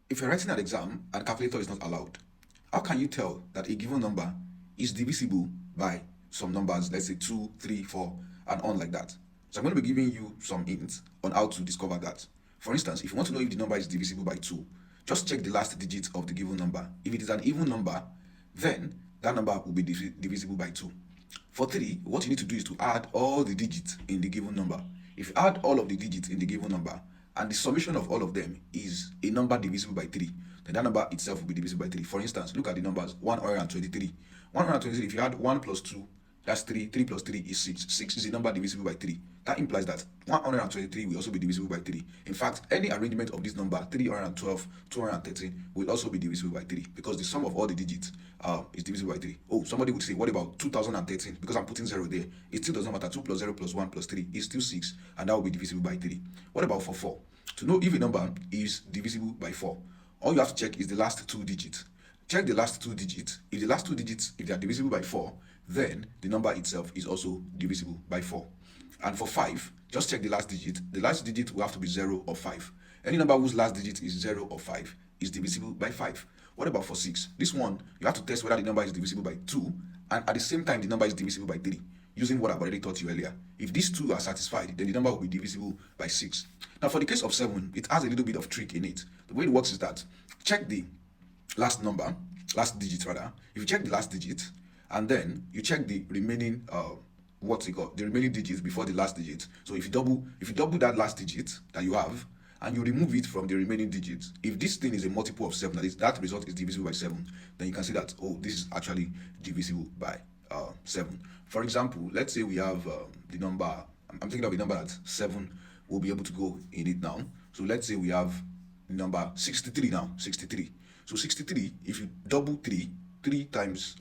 If you're writing an exam and calculator is not allowed, how can you tell that a given number is divisible by some numbers, let's say 2, 3, 4, and on like that? So I'm going to be giving you some hints on how to discover that. For instance, if you want to know if the number is divisible by 2, just check the last digit of the given number. If it is an even number, then that number will be divisible by 2. For 3, what you need to do is to add all the digits in the given number. If you add all of the digits in the given number, and the summation of all of them is a number divisible by 3, then that number itself will be divisible by 3. For instance, look at the numbers 123. 123, if you add 1 plus 2, that's 3. 3 plus 3 is 6. 6 is a number divisible by 3. That implies that 123 will also be divisible by 3. In fact, any arrangement of this number, 312, 213, will also be divisible by 3 because the sum of all the digits is divisible by 3. Oh, somebody would say, what about 2013? Because I'm putting 0 there. It still does not matter. 2 plus 0 plus 1 plus 3 is still 6, and that will be divisible by 3. What about for 4? To know if a number is divisible by 4, all you have to check is the last two digits. Check the last two digits. If the last two digits, if they are divisible by 4, then the number itself is also divisible by 4. And for 5, just check the last digit. The last digit will have to be 0 or 5. Any number whose last digit is 0 or 5 is divisible by 5. What about for 6? This one, you have to test whether the number is divisible by 2, and at the same time, the number is divisible by 3, using what I've already taught you earlier. If these two are satisfied, then the number will be divisible by 6. Now, for the case of 7, it has a little bit of trick in it. The way it works is that check the last digit rather. If you check the last digit, and then you check the remaining the remaining digits before the last digit. So if you double that last digit that you have, and you remove it from the remaining digits, if this thing is a multiple of 7, that result is divisible by 7, then you can see that, oh, this is actually divisible by 7. For example, let's say we have the number, I'm thinking of a number that 7 will be able to go in it now. So let's say we have the number 63 now, 63. So 63, if you double 3 times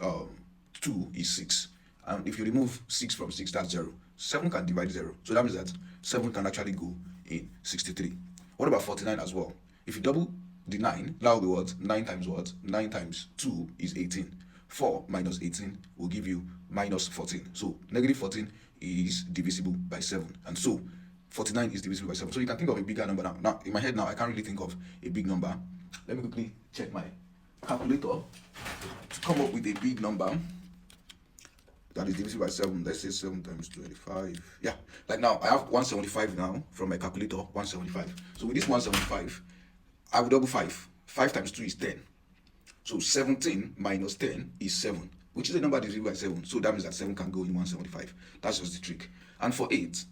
2 is 6. And if you remove 6 from 6, that's 0. 7 can divide 0. So that means that 7 can actually go in 63. What about 49 as well? If you double the 9, that will be what? 9 times what? 9 times 2 is 18. 4 minus 18 will give you minus 14. So negative 14 is divisible by 7. And so 49 is divisible by 7. So you can think of a bigger number now. Now, in my head now, I can't really think of a big number. Let me quickly check my calculator to come up with a big number that is divisible by 7. Let's say 7 times 25. Yeah, like now I have 175 now from my calculator, 175. So with this 175, I will double 5. 5 times 2 is 10. So 17 minus 10 is 7, which is a number divisible by 7. So that means that 7 can go in 175. That's just the trick. And for 8,